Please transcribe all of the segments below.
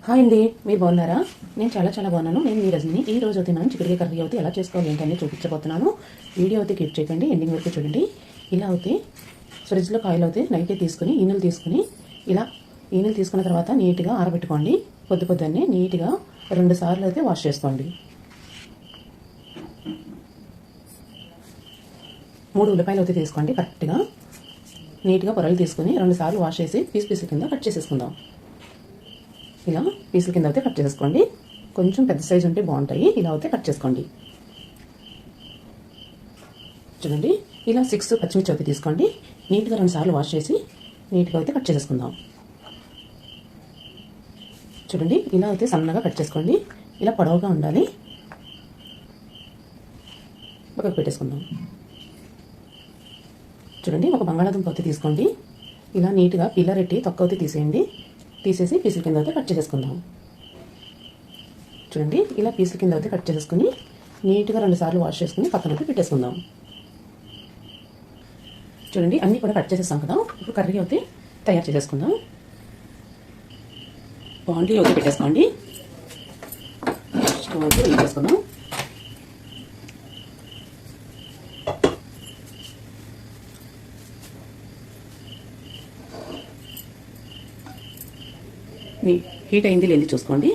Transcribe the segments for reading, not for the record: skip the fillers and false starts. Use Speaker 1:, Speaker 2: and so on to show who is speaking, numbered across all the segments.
Speaker 1: Hi అండి, మీరు బాగున్నారా? నేను చాలా బాగున్నాను. నేను మీ రజని. ఈ రోజు అయితే మనం చిక్కుడుకాయ కర్రీ అయితే ఎలా చేసుకోవాలి ఏంటని చూపించబోతున్నాను. వీడియో అయితే క్లిక్ చేయకండి, ఎండింగ్ వరకు చూడండి. ఇలా అయితే ఫ్రిడ్జ్లో కాయలు అయితే నైట్ తీసుకుని ఈనెలు తీసుకున్న తర్వాత నీట్గా ఆరబెట్టుకోండి. పొద్దున్నే నీట్గా 2 సార్లు అయితే వాష్ చేసుకోండి. 3 ఉల్లిపాయలు అయితే తీసుకోండి. కరెక్ట్గా నీట్గా పొరలు తీసుకుని 2 సార్లు వాష్ చేసి పీస్ కింద కట్ చేసేసుకుందాం. ఇలా పీసుల కింద అయితే కట్ చేసుకోండి. కొంచెం పెద్ద సైజు ఉంటే బాగుంటాయి. ఇలా అయితే కట్ చేసుకోండి. చూడండి, ఇలా 6 పచ్చిమిర్చి అయితే తీసుకోండి. నీట్గా 2 సార్లు వాష్ చేసి నీట్గా అయితే కట్ చేసేసుకుందాం. చూడండి, ఇలా అయితే సన్నగా కట్ చేసుకోండి. ఇలా పొడవుగా ఉండాలి. పక్కకు పెట్టేసుకుందాం. చూడండి, ఒక బంగాళాదుంప అయితే తీసుకోండి. ఇలా నీట్గా పిల్లరెట్టి తొక్క అయితే తీసేసి పీసుల కింద అయితే కట్ చేసేసుకుందాం. చూడండి, ఇలా పీసుల కింద అయితే కట్ చేసేసుకుని నీట్గా 2 సార్లు వాష్ చేసుకుని పక్కన అయితే పెట్టేసుకుందాం. చూడండి, అన్నీ కూడా కట్ చేసేస్తాం కదా. ఇప్పుడు కర్రీ అయితే తయారు చేసేసుకుందాం. బాండీ అయితే పెట్టేసుకోండి. స్టవ్ అయితే వేసేసుకుందాం. హీట్ అయింది లేని చూసుకోండి.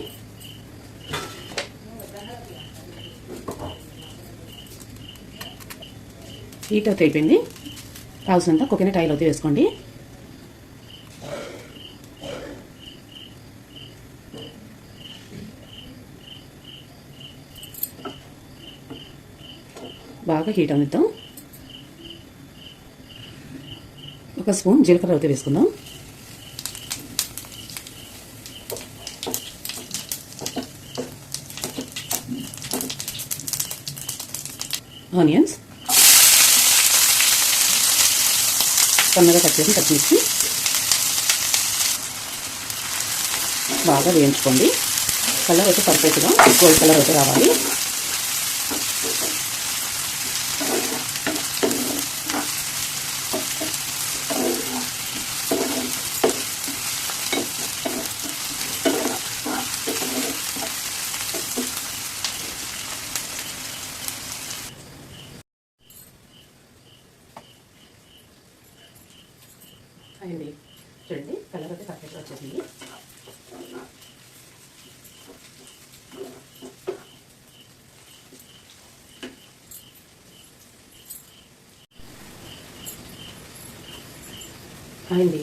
Speaker 1: హీట్ అయితే అయిపోయింది. కావాల్సినంత కోకోనట్ ఆయిల్ అయితే వేసుకోండి. బాగా హీట్ అనిద్దాం. 1 స్పూన్ జీలకర్ర అయితే వేసుకుందాం. ఆనియన్స్ సన్నగా కట్ చేసి పచ్చిమిర్చి బాగా వేయించుకోండి. కలర్ అయితే పర్ఫెక్ట్గా గోల్డ్ కలర్ అయితే రావాలి. అయింది. చూడండి, కలర్ అయితే పర్ఫెక్ట్గా వచ్చేసింది. అయింది.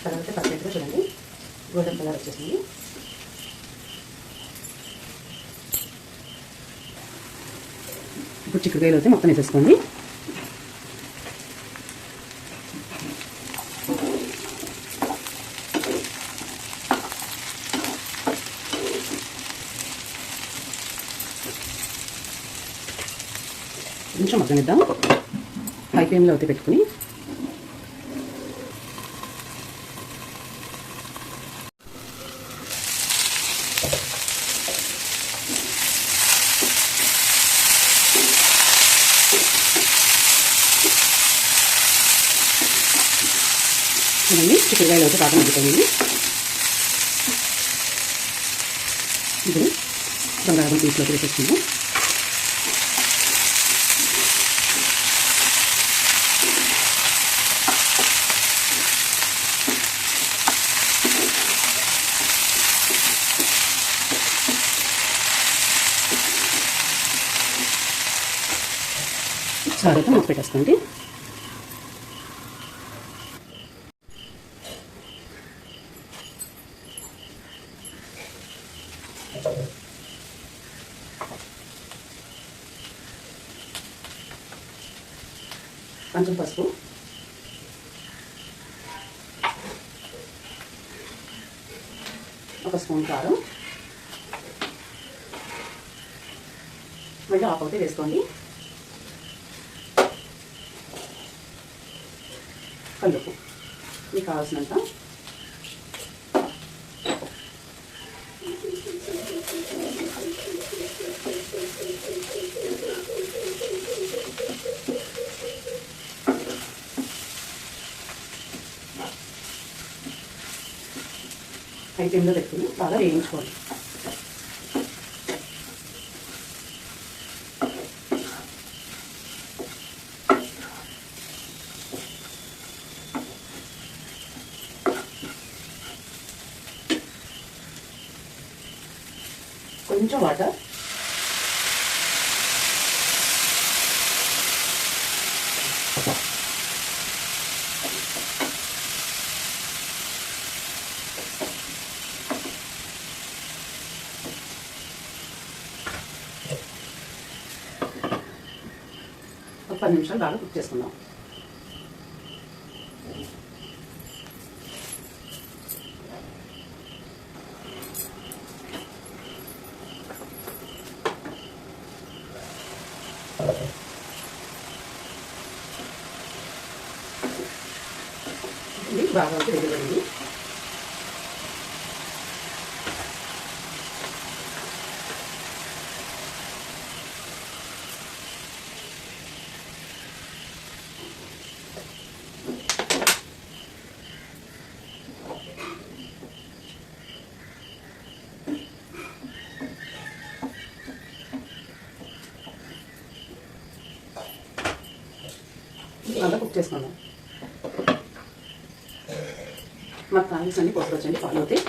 Speaker 1: కలర్ అయితే పర్ఫెక్ట్గా చూడండి, గోల్డెన్ కలర్ వచ్చేసింది. ఇప్పుడు చిక్కుడుకాయలు అయితే మొత్తం వేసేసుకోండి. కొంచెం మగ్గనిద్దాం. హై ఫ్లేమ్లో అయితే పెట్టుకుని చూడండి, చిక్కుడుకాయలు అయితే బాగా మగ్గిపోయింది. ఇప్పుడు బంగాళాదుంప పీసులోకి వేసేసుకుందాం. ఒకసారి అయితే మూత పెట్టేసుకోండి. కొంచెం పసుపు, ఒక స్పూన్ కారం, మళ్ళీ ఆకు అయితే వేసుకోండి. కలుపు మీకు కావాల్సినంత. హై ఫ్లేమ్లో పెట్టుకుని బాగా వేయించుకోవాలి. కొంచెం వాటర్, ఒక 10 నిమిషాలు బాగా కుక్ చేసుకుందాం. ఇది బాగా రెడీ. బాగా కుక్ చేసుకుందాం. మాకు కావాల్సిన అన్ని పోసుకోవచ్చండి. ఫాలో అవుతాయి.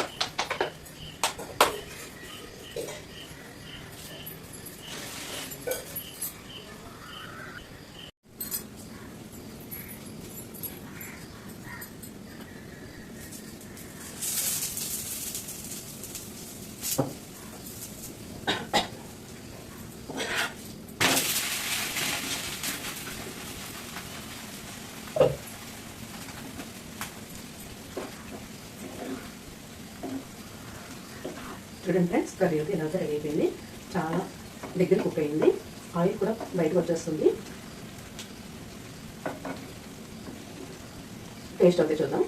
Speaker 1: చూడండి ఫ్రెండ్స్, కర్రీ అయితే ఇలా రెడీ అయిపోయింది. చాలా దగ్గర కుక్ అయింది. ఆయిల్ కూడా బయటకు వచ్చేస్తుంది. టేస్ట్ అయితే చూద్దాం.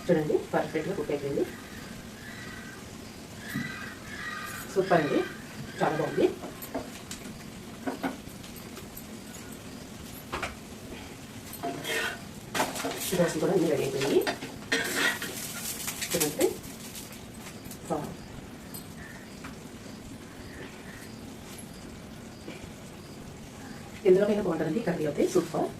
Speaker 1: చూడండి, పర్ఫెక్ట్గా కుక్ అయిపోయింది. సూపర్ అండి, చాలా బాగుంది. దోశ కూడా అన్నీ రెడీ అయిపోయింది. చూడండి, ఎందులోకైనా బాగుంటుందండి కర్రీ అయితే. సూపర్.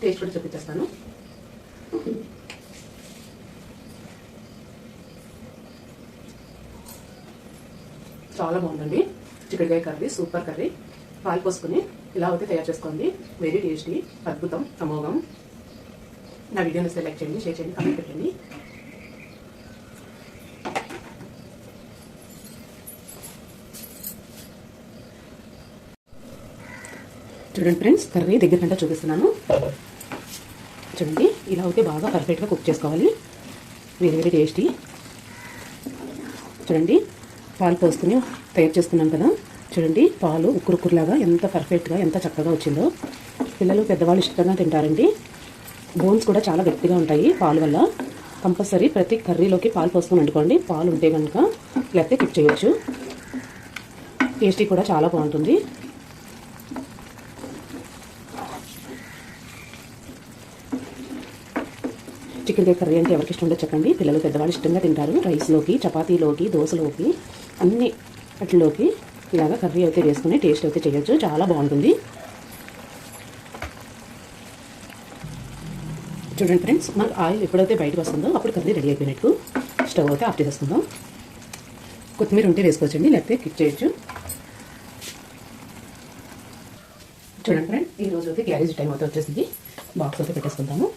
Speaker 1: టేస్ట్ కూడా చూపించేస్తాను. చాలా బాగుందండి చిక్కుడుకాయ కర్రీ. Super curry. పాలు పోసుకుని ఇలా అయితే తయారు చేసుకోండి. వెరీ టేస్టీ, అద్భుతం, అమోఘం. నా వీడియోని లైక్ చేయండి, షేర్ చేయండి, కామెంట్ పెట్టండి. చూడండి ఫ్రెండ్స్, కర్రీ దగ్గర కంటే చూపిస్తున్నాను. చూడండి, ఇలా అయితే బాగా పర్ఫెక్ట్గా కుక్ చేసుకోవాలి. Very very tasty. చూడండి, పాలు పోసుకుని తయారు చేసుకున్నాం కదా. చూడండి, పాలు ఉక్కురుక్కురులాగా ఎంత పర్ఫెక్ట్గా, ఎంత చక్కగా వచ్చిందో. పిల్లలు పెద్దవాళ్ళు ఇష్టంగా తింటారండి. బోన్స్ కూడా చాలా గట్టిగా ఉంటాయి పాలు వల్ల. కంపల్సరీ ప్రతి కర్రీలోకి పాలు పోసుకొని వండుకోండి. పాలు ఉంటే కనుక లేకపోతే కుక్ చేయొచ్చు. టేస్టీ కూడా చాలా బాగుంటుంది. చిక్కుడుకాయ కర్రీ అంటే ఎవరికి ఇష్టం ఉండదు చెప్పండి. పిల్లలు పెద్దవాళ్ళు ఇష్టంగా తింటారు. రైస్లోకి, చపాతీలోకి, దోశలోకి, అన్ని వాటిలోకి ఇలాగా కర్రీ అయితే వేసుకుని టేస్ట్ అయితే చేయొచ్చు. చాలా బాగుంటుంది. చూడండి ఫ్రెండ్స్, మనకు ఆయిల్ ఎప్పుడైతే బయటకు వస్తుందో అప్పుడు కర్రీ రెడీ అయిపోయినట్టు. స్టవ్ అయితే ఆఫ్ చేసేసుకుందాం. కొత్తిమీర ఉంటే వేసుకోవచ్చండి, లేకపోతే కిక్ చేయొచ్చు. చూడండి ఫ్రెండ్స్, ఈ రోజు అయితే క్యారేజ్ టైం అయితే వచ్చేసింది. బాక్స్ అయితే పెట్టేసుకుంటాము.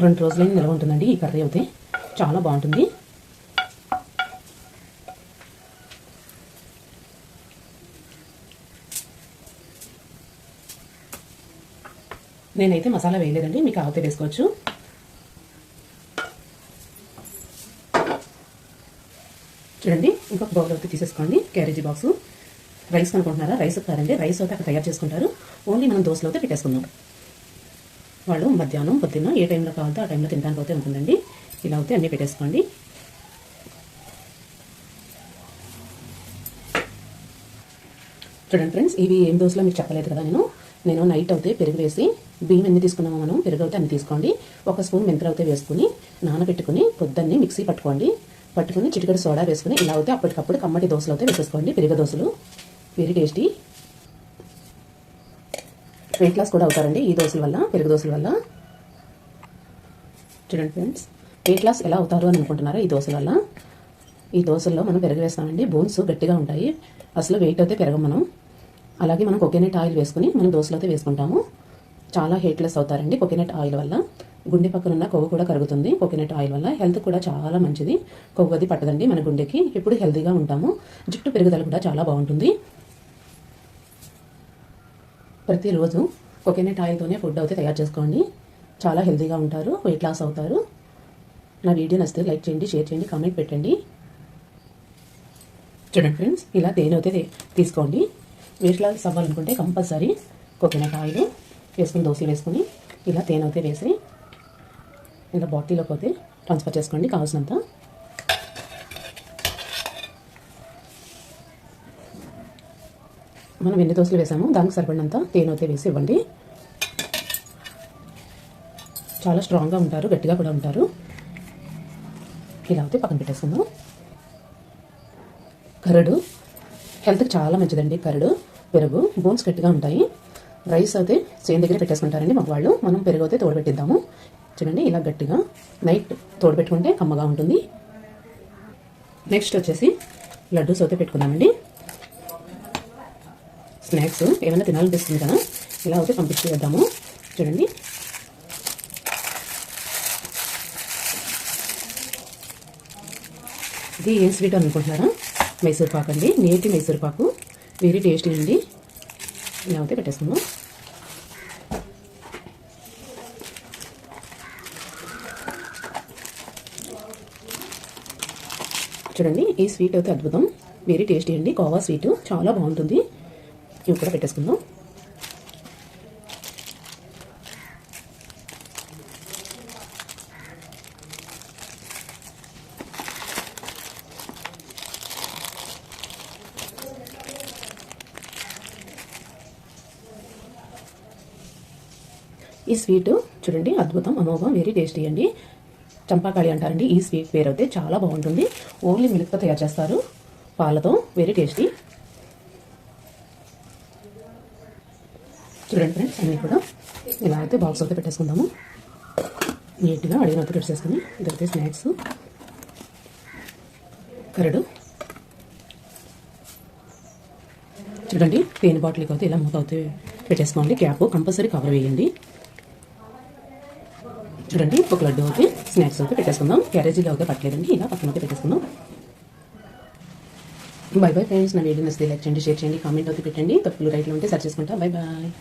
Speaker 1: రెండు రోజులైనా నిల్వ ఉంటుందండి ఈ కర్రీ అయితే. చాలా బాగుంటుంది. నేనైతే మసాలా వేయలేదండి, మీకు కావాలితే వేసుకోవచ్చు. చూడండి, ఇంకొక బౌల్ అయితే తీసేసుకోండి. క్యారేజీ బాక్స్ రైస్ అనుకుంటున్నారా? రైస్ కాదండి, రైస్ అయితే అక్కడ తయారు చేసుకుంటారు. ఓన్లీ మనం దోశలో అయితే పెట్టేసుకుందాం. వాళ్ళు మధ్యాహ్నం పొద్దున్న ఏ టైంలో కావాలంటే ఆ టైంలో తినడానికి అయితే ఉంటుందండి. ఇలా అయితే అన్నీ పెట్టేసుకోండి. చూడండి ఫ్రెండ్స్, ఇవి ఏం దోశలో మీకు చెప్పలేదు కదా నేను నైట్ అయితే పెరుగు వేసి, బియ్యం ఎన్ని తీసుకున్నామో మనం పెరుగు అయితే అన్ని తీసుకోండి. 1 స్పూన్ మెంతులు అయితే వేసుకుని నానబెట్టుకుని పొద్దున్నే మిక్సీ పట్టుకుని చిటికెడు సోడా వేసుకుని ఇలా అయితే అప్పటికప్పుడు కమ్మటి దోశలు అయితే వేసేసుకోండి. పెరుగు దోశలు వెరీ టేస్టీ. వెయిట్ లాస్ కూడా అవుతారండి ఈ దోశల వల్ల, పెరుగు దోశల వల్ల. చూడండి ఫ్రెండ్స్, వెయిట్ లాస్ ఎలా అవుతారు అని అనుకుంటున్నారా? ఈ దోశల వల్ల. ఈ దోశల్లో మనం పెరుగు వేస్తామండి, బోన్స్ గట్టిగా ఉంటాయి, అసలు వెయిట్ అయితే పెరగం మనం. అలాగే మనం కోకోనట్ ఆయిల్ వేసుకుని మనం దోశలు అయితే వేసుకుంటాము. చాలా హెయిట్లెస్ అవుతారండి కోకోనట్ ఆయిల్ వల్ల. గుండె పక్కన ఉన్న కొవ్వు కూడా కరుగుతుంది కోకోనట్ ఆయిల్ వల్ల. హెల్త్ కూడా చాలా మంచిది, కొవ్వు అది పట్టదండి మన గుండెకి. ఎప్పుడు హెల్తీగా ఉంటాము, జుట్టు పెరుగుదల కూడా చాలా బాగుంటుంది. ప్రతిరోజు కోకోనట్ ఆయిల్తోనే ఫుడ్ అయితే తయారు చేసుకోండి, చాలా హెల్తీగా ఉంటారు, వెయిట్ లాస్ అవుతారు. నా వీడియో నచ్చితే లైక్ చేయండి, షేర్ చేయండి, కామెంట్ పెట్టండి. చూడండి ఫ్రెండ్స్, ఇలా తేనె అయితే తీసుకోండి. వెయిట్ లాస్ అవ్వాలనుకుంటే కంపల్సరీ కోకోనట్ ఆయిల్ వేసుకుని దోశలు వేసుకుని ఇలా తేనె అయితే వేసి ఇలా బాటిల్లోకి అయితే ట్రాన్స్ఫర్ చేసుకోండి కావాల్సినంత. మనం ఎన్ని దోశలు వేసామో దానికి సరిపడినంత తేనె అయితే వేసి ఇవ్వండి. చాలా స్ట్రాంగ్గా ఉంటారు, గట్టిగా కూడా ఉంటారు. ఇలా అయితే పక్కన పెట్టేసుకుందాం. కరడు హెల్త్కి చాలా మంచిదండి. కరడు పెరుగు బోన్స్ గట్టిగా ఉంటాయి. రైస్ అయితే సేమ్ దగ్గర పెట్టేసుకుంటారండి మగవాళ్ళు. మనం పెరుగు అయితే తోడబెట్టిద్దాము. చూడండి, ఇలా గట్టిగా నైట్ తోడబెట్టుకుంటే కమ్మగా ఉంటుంది. నెక్స్ట్ వచ్చేసి లడ్డూస్ అయితే పెట్టుకుందామండి. స్నాక్స్ ఏమైనా తినాలనిపిస్తుంది కదా, ఇలా అయితే పంపించేద్దాము. చూడండి, ఇది ఏం స్వీట్ అనుకుంటున్నారా? మైసూర్ పాకు అండి, నేతి మైసూర్ పాకు. వెరీ టేస్టీ అండి. ఇలా అయితే పెట్టేసుకుందాం. చూడండి, ఈ స్వీట్ అయితే అద్భుతం, వెరీ టేస్టీ అండి. కోవా స్వీట్ చాలా బాగుంటుంది. ఇవి కూడా పెట్టేసుకుందాం. ఈ స్వీట్ చూడండి, అద్భుతం, అమోఘం, వెరీ టేస్టీ అండి. చంపాకాళి అంటారండి ఈ స్వీట్ పేరు అయితే. చాలా బాగుంటుంది. ఓన్లీ మిల్క్తో తయారు చేస్తారు, పాలతో. Very tasty. చూడండి ఫ్రెండ్స్, అన్నీ కూడా ఇలా అయితే బాక్స్ అయితే పెట్టేసుకుందాము. నీట్గా అడిగినట్టు పెట్టేసుకుని ఇదైతే స్నాక్స్. కరడు చూడండి, తేనె బాటిల్కి అయితే ఇలా మూత అయితే పెట్టేసుకోండి. క్యాప్ కంపల్సరీ కవర్ వేయండి. చూడండి, ఒక లడ్డు అయితే స్నాక్స్ అయితే పెట్టేసుకుందాం. క్యారేజీలో అయితే పట్టలేదండి, ఇలా పక్కన అయితే పెట్టేసుకుందాం. Bye bye friends. నా వీడియో నచ్చితే లైక్ చేయండి, షేర్ చేయండి, కామెంట్ అయితే పెట్టండి. తప్పులు రైట్లో ఉంటే సర్చ్ చేసుకుంటా. Bye bye.